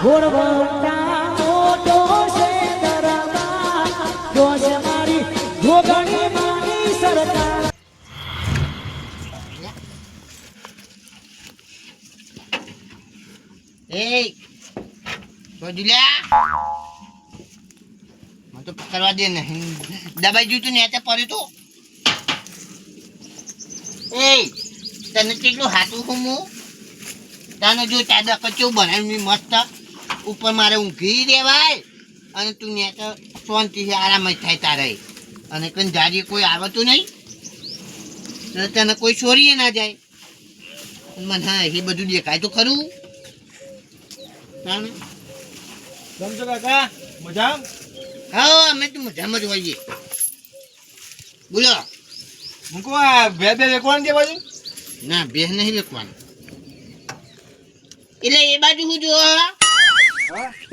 ઘોડવંટા મોટો છે દરબાર જોશ મારી જોગણી માની સરકાર એ જોજુલ્યા મને તો પકડવા દે ને દબાઈ ગયું તું ને તે પડ્યું તું એ તને કેટલું હાથું હું તાનો જો ચાદર કચું બનાવ્યું મસ્ત ઉપર મારે ઊંઘી દેવાય અને તું ને તો શાંતિથી આરામ જ થાય તારે અને કઈ જારી કોઈ આવતું નહીં તો તને કોઈ ચોરીએ ના જાય મને હા એ બધું દેખાય તો ખરું સમજો કાકા મજા હા અમે તો મજામાં જ હોઈએ બોલો મૂકો આ બે વેકવાનું છે બાજુ ના બે નહીં વેકવાનું એટલે એ બાજુ હું જો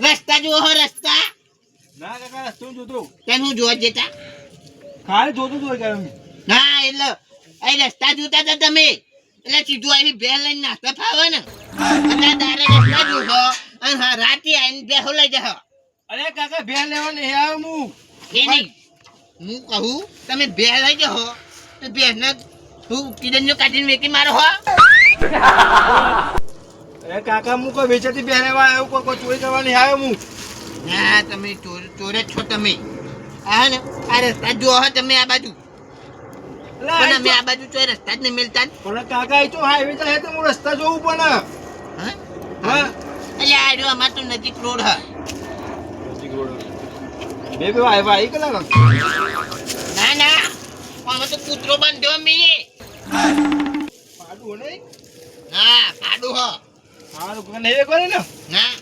રસ્તા જો રસ્તા ના કાકા રસ્તો જોતો તેને હું જોવા જતા ખાલી જોતું તો કેમ ના એટલે એ રસ્તા જોતા હતા તમે એટલે સીધું આવી બે લઈને નાસ્તા ફાવે ને અને તારે રસ્તા જોશો અને હા રાતે આવીને બેહો લઈ જાઓ અરે કાકા બે લેવા નહીં આવ્યો હું એ નહીં હું કહું તમે બે લઈ જાઓ તો બેને હું કિડનીઓ કાઢીને વેકી મારો હો અરે કાકા હું કોઈ વેચાતી બે લેવા આવ્યો કોઈ ચોરી કરવા નહીં આવ્યો હું ના તમે ચોર જ છો તમે આ ને આ રસ્તા જો હો તમે આ બાજુ પણ અમે આ બાજુ ચોર રસ્તા જ નહીં મિલતા પણ કાકા એ તો હાઈવે જાય તો હું રસ્તા જોઉં પણ હા હા એટલે આ રહ્યો અમાર તો નજીક રોડ હ બે આવ્યા આવી કલાક ના ના અમે તો કૂતરો બાંધ્યો મીએ પાડું નહીં ના પાડું હ હા દુકાન નહીં વેકવાની ને ના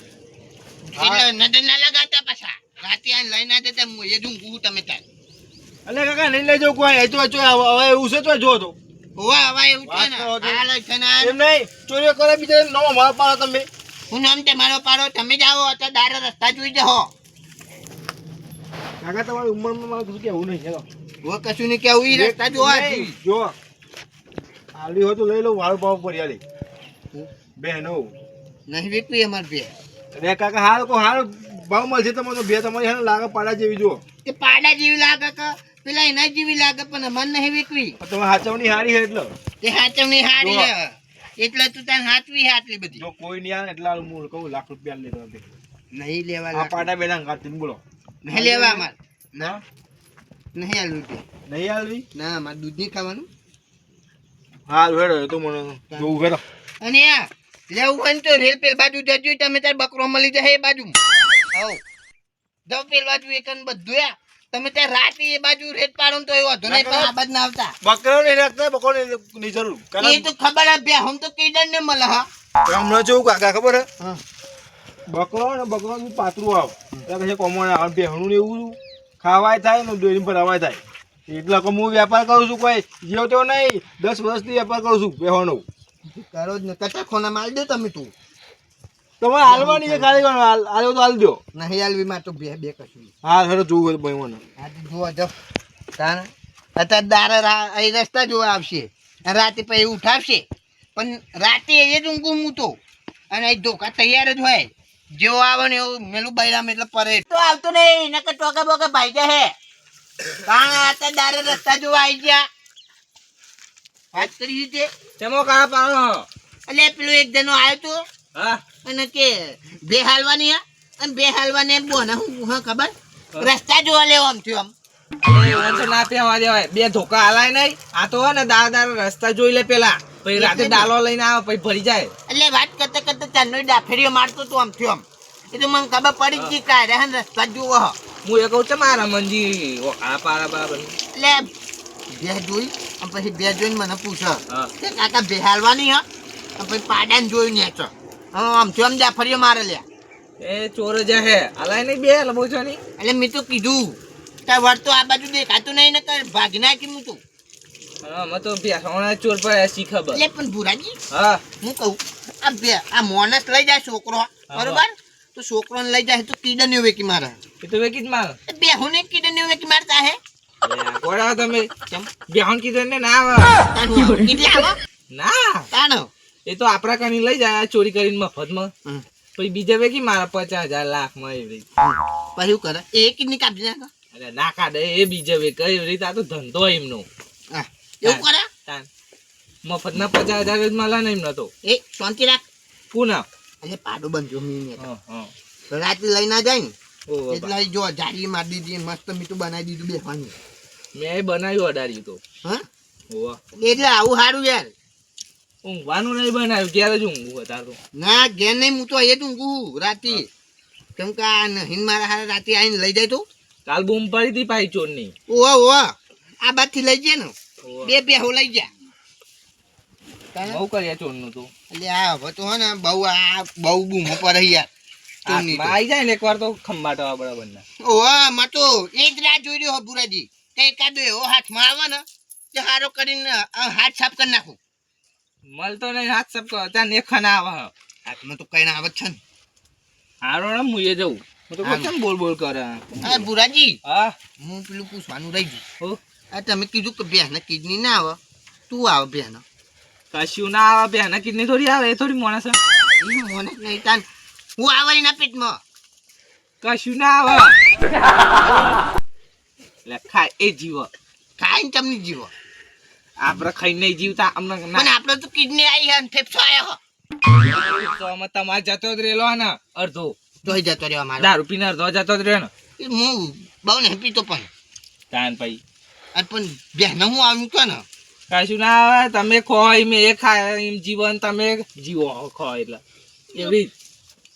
એટલે નજર ના લગાતા પાછા રાતે આ લઈને આ જતા હું એ ઊંઘું તમે તાર અલે કાકા નહીં લઈ જાઉં કોઈ એ તો હવે એવું છે તો જો તો હોવા હવા એવું છે ને આ લઈ છે ને એમ નહીં ચોરીઓ કરે બીજા નવો માલ પાડો તમે હું નામ તે મારો પાડો તમે જાઓ તો દારો રસ્તા જોઈ જાઓ કાકા તમારી ઉંમરમાં મારે કશું કેવું નહીં હેલો હું કશું નહીં કેવું ઈ રસ્તા જોવા નહીં, જો આલી હોય તો લઈ લો વાળું ભાવ પર યાલી બેનો નહીં વેકવી અમાર બે અરે કાકા હારો ભાવ મળશે તમને બે તમારી હેને લાગે પાડા જેવી જો તે પાડા જેવી લાગે કે પેલા એના જેવી લાગે પણ અમાર નહીં વેકવી તમે હાચવણી હારી છે એટલે તે હાચવણી હારી હે એટલે તું તાર હાચવી હાટલી બધી જો કોઈ નહીં આવે એટલા હું કહું લાખ રૂપિયા લેતો નહીં લેવા આ પાડા બેડા કાઢીને બોલો નહીં લેવા અમાર ના નહીં આલવું તે નહીં આલવી ના અમાર દૂધ નહીં ખાવાનું હા હેડો એ તો મને જોવું હેડો અને આ લેવું હોય ને તો રેલ પેલ બાજુ જજો તમે તાર બકરો મળી જાય એ બાજુ હવ જાવ પેલ બાજુ એકન બધું આ તમે ત્યાં રાતે એ બાજુ રેત પાડો ને તો એવો વાંધો નહીં પણ આ બાજ ના આવતા બકરો નહીં રાખતા બકરો નહીં જરૂર એ તો ખબર હે બે હમ તો કીડન ને મળે હા હમણાં જેવું કાકા ખબર હે હા બકરો ને બકરો પાતરું આવ એટલે પછી કોમણ આવે બેહણું ને એવું ખાવાય થાય ને દોરી ભરાવાય થાય એટલે કે હું વેપાર કરું છું કોઈ જેવો તેવો નહીં 10 વર્ષથી વેપાર કરું છું બેહવાનો કરો જ ને કટા ખોના માલ દો તમે તું તમારે હાલવાની છે ખાલી હાલ્યો તો હાલ દો નહીં હાલવી માં તો બે બે કશું હા હેડો જોવું હોય ભાઈ મને આ તો જોવા જાવ તાને અત્યારે દારા અહીં રસ્તા જોવા આવશે અને રાતે પછી ઉઠાવશે પણ રાતે એ જ ઊંઘું હું તો અને એ ધોકા તૈયાર જ હોય જેવો આવે ને એવું મેલું બૈરામ એટલે પરે તો આવતો નહીં નકર ટોકા બોકા ભાઈ જાય હે કારણ અત્યારે દારા રસ્તા જોવા આવી ગયા વાત કરી રીતે ચમો કા પાડો એટલે પેલો એક જણો આવ્યો તો હા અને કે બે હાલવાની હે અને બે હાલવાની બોને હું હા ખબર રસ્તા જોવા લેવો આમ થયો આમ ના પેવા દેવાય બે ધોકા હાલાય નહીં આ તો ને દાદા રસ્તા જોઈ લે પેલા પછી રાતે ડાલો લઈને આવે પછી ભરી જાય એટલે વાત કરતા કરતા ચાંદનો ડાફેરીઓ મારતો તો આમ થયો આમ એ તો મને ખબર પડી ગઈ કાઢે હે રસ્તા જોવો હ હું એ કહું છે મારા મંજી આ પારા બરાબર એટલે બે જોઈ અને પછી બે જોઈને મને પૂછો હા. કે કાકા બે હાલવાની હા અને પછી પાડાને જોયું નેચો હા આમ થયો આમ ડાફેરીઓ મારે લ્યા એ ચોર જ હે હાલાય નહીં બે લબો છો ની એટલે મેં તો કીધું તાર વળ તો આ બાજુ દેખાતું નહીં ને કર ભાગી નાખી હું તો હા મેં તો બેસવાના ચોર પર શી ખબર એટલે પણ ભુરાજી હા હું કહું આ બે આ મોનસ લઈ જાય છોકરો બરોબર તો છોકરોને લઈ જાય તો કીડનીઓ વેકી મારે એ તો વેકી જ માર બે હુને કીડનીઓ વેકી મારતા હે કોડા તમે કેમ બેહન કીધું ને ના આવે કેટલા આવો ના તાણો એ તો આપણા કણી લઈ જાય ચોરી કરીને મફતમાં પછી બીજા વેકી મારા 50,000 લાખમાં એવી રીતે. પછી શું કરે એ કિડની કાપી નાખે અરે ના કાઢે એ બીજા વેક એવી રીતે. આ તો ધંધો એમનો. હા, એવું કરે તાન મફતના 50,000 જ મળે ને એમનો તો. એ શાંતિ રાખ પૂના એટલે પાડો બંધો મીને હા રાતે લઈ ના જાય ને ઓહો એટલે જો જારી મારી દીધી મસ્ત મીઠું બનાવી દીધું બેસવાનું મેં બનાવ્યું અડાડ્યું તો. હા ઓહો એટલે આવું સારું યાર ઊંઘવાનું નહીં બનાવ્યું ક્યારે જ ઊંઘવું હતા તો. ના ઘેર નહીં હું તો એ જ ઊંઘું રાતે કેમ કે આ નહીન મારા હારે રાતે આવીને લઈ જાય તો કાલ બૂમ પડી હતી પાછી ચોરની. ઓહો ઓહો આ બાજથી લઈ જાય ને ઓહો. બે બેહો લઈ ગયા બહુ કર્યા ચોરનું તો. એટલે આ હવે તો હે ને બહુ બૂમો પડે યાર ચોરની તો. હાથમાં આવી જાય ને એકવાર તો ખંભાટવા બરાબર ના. ઓહો માં તો એ જ રાહ જોઈ રહ્યો બુરાજી કે એકાદો એવો હાથમાં આવે ને તે હારો કરીને હાથ સાફ કરી નાખું મળતો નહીં હાથ સબ ત્યાં નેખા ના આવે. હાથમાં તો કઈ ના આવે જ છે ને હારો ને હું એ જવું. હું તો કેમ બોલ બોલ કરે. હા બુરાજી હા હું પેલું પૂછવાનું રહી ગયું હો આ તમે કીધું કે બેહને કિડની ના આવે તું આવે બેહને કશું ના આવે બેના કિડની થોડી આવે એ થોડી માણસ મને નહીં તાન હું આવે એના પેટમાં કશું ના આવે. એટલે ખાય એ જીવ. ખાઈને તમને જીવો આપડે ખાઈ નહીં જીવતા અમને પણ આપણે તો કિડની આવી હે ને ફેફસો આવ્યો તો તમારે જતો જ રેલો ને અડધો જોઈ જતો રહ્યો મારો દારૂ પીને અડધો જતો જ રહ્યો ને. હું બહુ ને પીતો પણ તાન પછી અને પણ બેહને હું આવ્યું કે ને કશું ના આવે તમે ખો એમ એ ખાય એમ જીવન તમે જીવો ખો એટલે એવી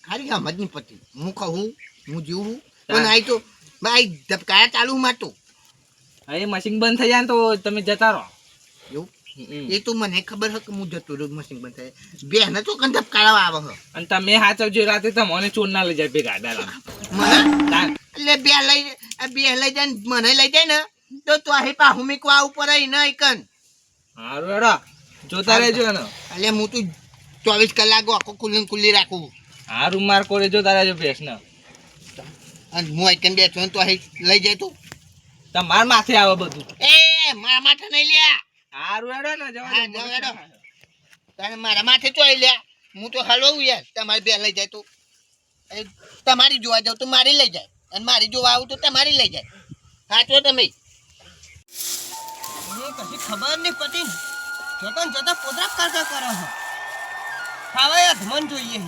ખાલી સમજ નહીં પડતી હું કહું હું જીવું પણ આઈ તો ભાઈ ધબકાયા ચાલુ મારતો એ મશીન બંધ થઈ જાય ને તો તમે જતા રહો. એવું હમ. એ તો મને ખબર છે કે હું જતો રહ્યો મશીન બંધ થાય બેહને તો કન ધબકાવા આવે છે અને તમે હાચવજો રાતે તમને ચોર ના લઈ જાય ભેગા ડાલા. મને એટલે બે લઈ જાય ને મને લઈ જાય ને તો તો અહીં પાહુ મીકવા ઉપર અહીં નહીં કન હારું હેડો જોતા રહેજો ને. એટલે હું તો 24 કલાક આખો ખુલ્લી રાખું હારું માર કોરે જોતા રહેજો ભેંસ ને. અને હું અહીં બેઠો ને તો અહીં લઈ જાય તું તમાર માથે આવે બધું. એ મારા માથે નહીં લ્યા હારું હેડો ને જવા હા, દો. જાઓ હેડો. તારે મારા માથે ચોઈ લ્યા હું તો હલવું યાર તમારી બે લઈ જાય તો એ તમારી જોવા જાવ તો મારી લઈ જાય અને મારી જોવા આવું તો તમારી લઈ જાય સાચો તમે કશી ખબર નહીં પતી જોતા ને જોતા પોતરા કરતા કરો છો ખાવા યાર ધમન જોઈએ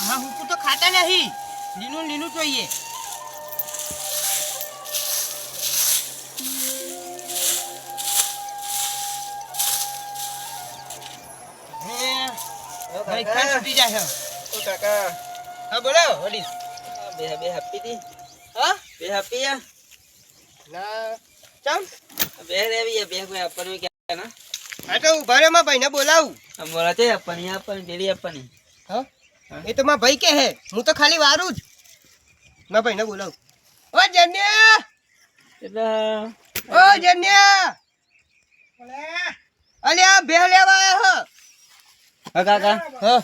હા હું તો ખાતા નહીં લીલું લીલું જોઈએ ભાઈ ખાસ છૂટી જાય છે ઓ કાકા હા બોલો વડીલ બે હાપી દી. હા બે હાપી યા ના ચમ બે રેવી બે કોઈ આપણ કે ના આ તો ઉભા રહ્યો માં ભાઈને બોલાવું બોલા છે આપણી આપણ પેલી આપણી. હા એ તો માં ભાઈ કે હે હું તો ખાલી વારું જ માં ભાઈને બોલાવું ઓ જન્યા એટલે ઓ જન્યા અલ્યા બે લેવા આયા હા કાકા હા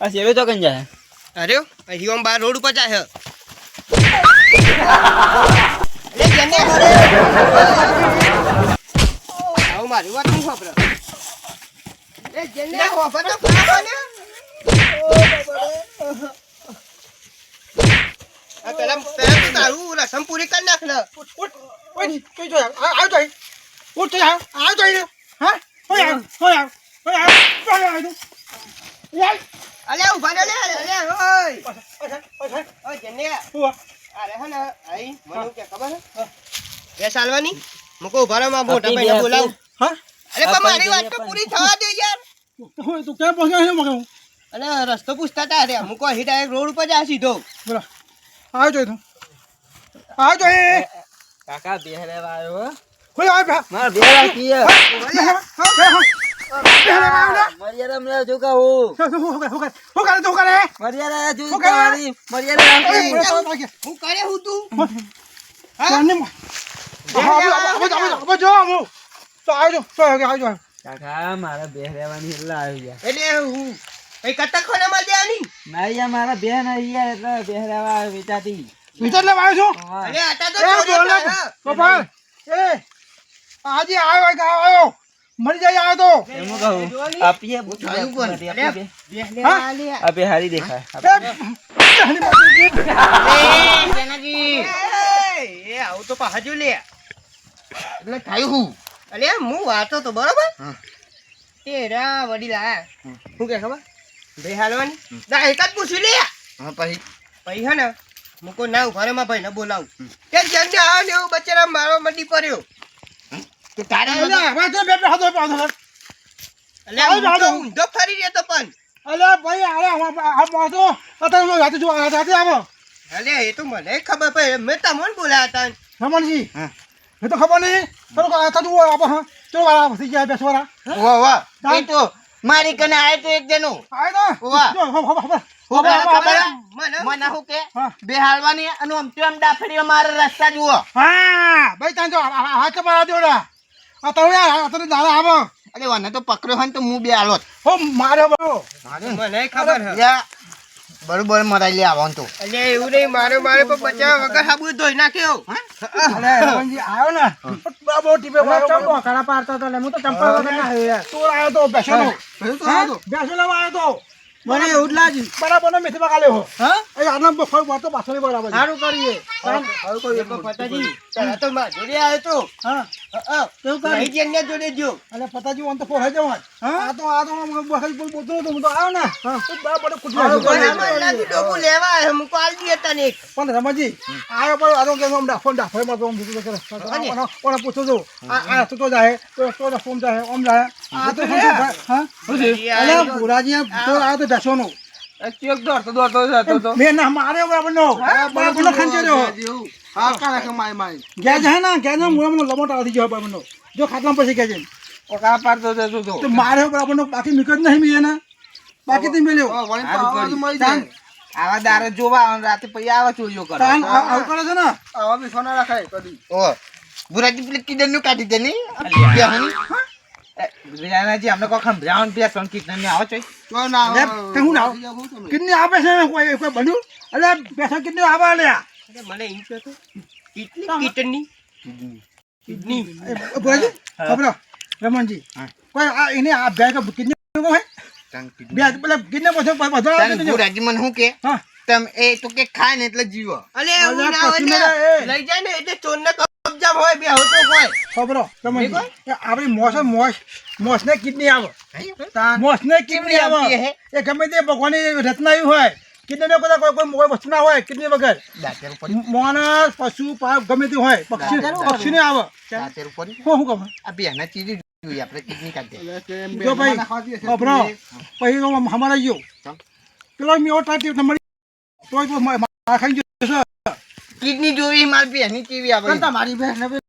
આ સેવે તો કન જાય. અરે અહીં આમ બાર રોડ ઉપર જાય અરે જન્યા આવ મારી વાત નહીં ખબર એ જન્યા હોફર તો ખરા ને આ પેલા તો તારું રસમ પૂરી કરી નાખ ને અલ્યા ઉભા રે અલ્યા ઓય ઓ જન્યા અરે હે ને આઈ મને કે ખબર હે બે સાલવાની મુકો ઉભા રહો માં મોટા ભાઈને બોલાવ હા અરે પણ મારી વાત તો પૂરી થવા દે યાર તું ક્યાં પહોંચ્યો છે મગાવું અને રસ્તો પૂછતા તા રે મુકો અહીં ડાયરેક્ટ રોડ ઉપર જા સીધો બોલા આવજો તું આવજો એ કાકા બે રેવા આવ્યો. કોઈ આવે માર બે રાખી મર્યાદા મને જો કહું હું કરે તું કરે મર્યાદા જો તમારી મર્યાદા રાખી. હું કરે હું તું કાકા મારા બે રેવાની એટલે આવી ગયા. એટલે હું કઈ કટક ખોનામાં દેવાની ના યાર મારા બે નહીં યાર એટલે બે રેવા વિચારતી. અરે આટા તો ચોરી થાય, હા. આજે આવ્યો મરી જાય આવ્યો તો એમ કહું આપીએ થયું કોણ? આપે હારી દેખાય જેનાજી, એ આવું તો પાછું લે એટલે થયું હું? અલે હું વાંચો તો બરોબર હા. તે રા વડી લાયા શું કે ખબર ભાઈ હાલવાની ના એક જ પૂછ્યું લે હા, પછી ભાઈ હે ને મૂકો ના ઉભા રે માં ભાઈ ને બોલાવું કે જલ્દી આવો ને એવું બચારા મારો મંડી પડ્યો તો તારે અલે હવે તો બે હાથો પાછો અલે હું તો ઊંધો ફરી રહ્યો તો પણ અલે ભાઈ અરે આ પાછો અત્યારે રાતે જો રાતે આવો અલે એ તો મને ખબર પડે મેં તમને બોલાયા હતા રમણજી હા. એ તો ખબર નહીં ચલો આ તું આવો હા ચલો વાળા થઈ ગયા બેસવાળા વાહ વાહ, એ તો મારી કને આયો તો એક જણો. આય તો વાહ. જો ખબર હું કહે ખબર હે? મને મને શું કે હા. બે હાલવાની અને આમથી આમ ડાફડીઓ મારે રસ્તા જુઓ. હા ભાઈ તાન જો હાથ મારા દેવડા આ તો યાર આ તો દાડા આવો અરે વને તો પકડ્યો હોય ને તો હું બે હાલોત. હો માર્યો બરો મને ખબર હે યા, બરોબર મરાઈ લે આવવાનું તો. અલે એવું નહીં મારે પણ બચાવ વગર હાબુ ધોઈ નાખ્યો અલે રમણજી આયો ને બરાબર ટીપે મારો ચંપો કાળા પાડતો તો હું તો ચંપા વગર ના આવ્યો યાર તો આયો તો બેસોનો બેસો લેવા આયો તો મને એવું જ લાગ્યું બરાબર નો મેથી બગાલે હો હા એ આનંદ બફળ વાતો પાછળ બરાબર સારું કરીએ સારું કરીએ પતાજી તારા તો માં જોડે આવ્યો તો હા કેવું કરે નહીં જન્યા જોડે જો અલે પતાજી ઓન તો ફોર જવાન આ તો બખલ બોલતો તો હું તો આવ્યો ને હા તો બરાબર કુટલા લાગી ડોકું લેવા આવ્યો હું કાલ દી હતા ને પણ રમણજી આયો પણ આનો કે આમ ડાફો માં તો આમ દીધું કરે ઓને પૂછો જો આ તો જાય તો ફોન જાય ઓમ જાય આ તો હા અલે પુરાજી તો આ તો બેસોનો ચેક દોડતો જતો તો મેં ના માર્યો બરાબર નો ખંચેર્યો હા કાલે કે માય માય ગેસ હે ને ગેસ નો મુળામાં લમોટ આવી ગયો બરાબર નો જો ખાટલામાં પછી ગેસ ઓકા પાડતો જતો તો તો માર્યો બરાબર નો બાકી મિકત નહીં મીએ ને બાકી થી મેલ્યો વળી તો આવાજ મળી જાય આવા દારે જોવા અને રાતે પછી આવા ચોરીઓ કરે તાન આવું કરે છે ને આવા બી સોના રાખાય કદી ઓ બુરાજી પેલી કિડનનું કાઢી દે ને. બેહવાની. રિયાનાજી અમને કોઈ સમજાવવાનું બે ત્રણ કીટન આવો છો તો ના લે, તે હું ના કિડની આપે છે કોઈ કોઈ બન્યું અલે બેસા કિડની આવે લ્યા મને એમ કહેતો કેટલી કીટની કિડની બોલાજી ખબર રમણજી કોઈ આ એને આ બેગ કિડની હોય બે પેલા કિડની બધો બધો તાન બુરાજી મને શું કે હા તમ એ તો કે ખાય ને એટલે જીવો. અલે એવું ના હોય પછી ને મેં એ- લઈ જાય ને એટલે ચોર ને કબજા હોય બે હોતો હોય ખબર રમણજી આપણી મોસ ને કિડની આવે મોસ ને કિડની કેવી આવતી આવે હે? એ ગમે તે ભગવાનની રચના એવી હોય કિડની ને કોઈ કોઈ વસ્તુ ના હોય કિડની વગર દાંતેર ઉપર માણસ પશુ પાપ ગમે તે હોય પક્ષી ને આવે દાંતેર ઉપર શું ખબર આ બેના ચીજ જોઈએ આપણે કિડની કાઢીએ. જો ભાઈ ખબરો પછી તો હમારા ગયો પેલો મેં ટ્રાટી મળી તો મારા ખાઈ ગયો કિડની જોવી માર બેની કેવી આવે. મારી બહેન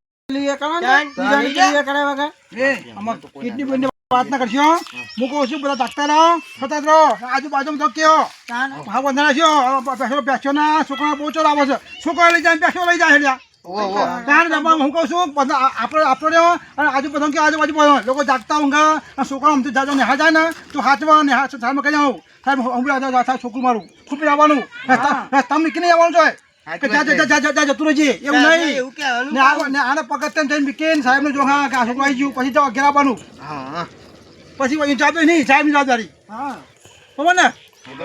કિડની બંને વાત ના કરશો હું કહું છું બધા ડાક્ટરો સતત રહો આજુબાજુ તો કયો હા બંધના છો બેસો ના છોકરા બહુ ચોર આવે છે છોકરા લઈ જાય બેસો લઈ જાય ઓ ઓ કારણ હું કહું છું બધા આપણે રહ્યો અને આજુબાજુ કે આજુબાજુ બધો લોકો જાગતા ઊંઘા છોકરા અમથી જાજો નેહા જાય ને તો હાથમાં નેહા સાહેબ કહી જાઉં સાહેબ હમણાં સાહેબ છોકરું મારું ખૂપી આવવાનું તમે નીકળી આવવાનું છે કે જા જતું રહેજે એવું નહીં એવું કહેવાનું ને આને પગત થઈને મૂકીને સાહેબ ને જો હા કે આ છોકરું આવી ગયું પછી ઘેર આવવાનું હા પછી એ જવાબદારી નહીં સાહેબની જવાબદારી ખબર ને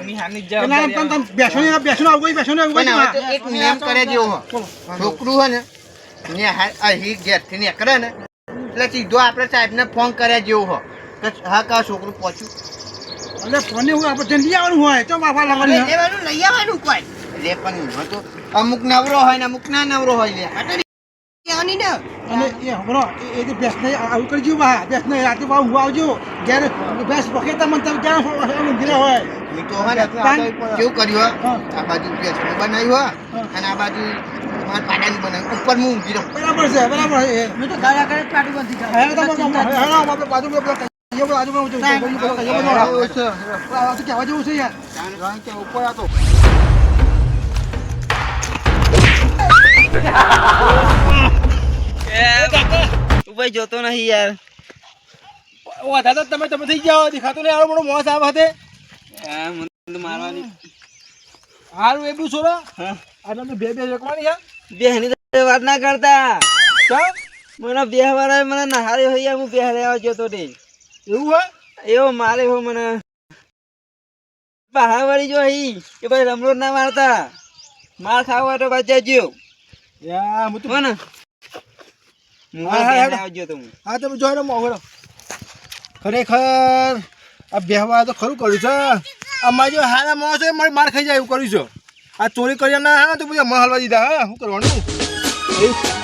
નિહાળની જ એટલે આમ જવાબદારી તમે બેસો ને આવું બેસો ને પણ હવે તો એક નિયમ કરે જેવો હો. છોકરું હોય ને અહીં ઘેરથી નીકળે ને એટલે સીધો આપણે સાહેબને ફોન કર્યા જેવો હો કે હા કા છોકરું પહોંચ્યું. એટલે ફોને હું આપણે જઈને લઈ આવવાનું હોય તો બાપા લઈ લાવવાની લેવાનું લઈ આવવાનું કોઈ લે પણ એમાં તો અમુક નવરો હોય ને અમુક ના નવરો હોય લે. કહેવાની ને અને એ હમરો એ જે બેસ નહીં આવું કરજો બા બેસ નહીં રાતે બા હું આવજો ઘેર બેસ પકેતા મને તમે ક્યાં ઊંઘી હોય એ તો હોય ને કેવું કર્યું હો? આ બાજુ ગેસનું બનાવ્યું હો અને આ બાજુ મારા પાડાનું બનાવ્યું ઉપર હું ઊંઘી રહું. બરાબર છે બરાબર છે મેં તો ગાયા કરે પાટી બંધી જાય આપણે બાજુ કહેવા જેવું છે યાર ઉપર આ તો તું ભાઈ જોતો નહીં યાર વધારે તમે થઈ જાઓ દેખાતો નહીં આવો મોટો મોસ આવે છે મને મારવાની હારું એ બી છોરા આટલા તો બે એકવાની યાર બે હની વાત ના કરતા મને બેહવાળા મને નહાર્યો હોય હું બેહારે આવજો તો રે એવું હોય એવો મારે હો મને બહાર વળી જો હી કે ભાઈ રમરો ના મારતા માર ખાવા તો બચાવજો યા હું તો હો ને હા, હા, બેહારે હા. આવજો તો હું હા તમે જોઈ લો મોગરો ખરેખર આ બેહવા તો ખરું કર્યું છે અમારે જો હારા માણસો એ મારે માર ખાઈ જાય એવું કર્યું છે આ ચોરી કર્યા ના હા તો પછી અમારે હલવા દીધા હા શું કરવાનું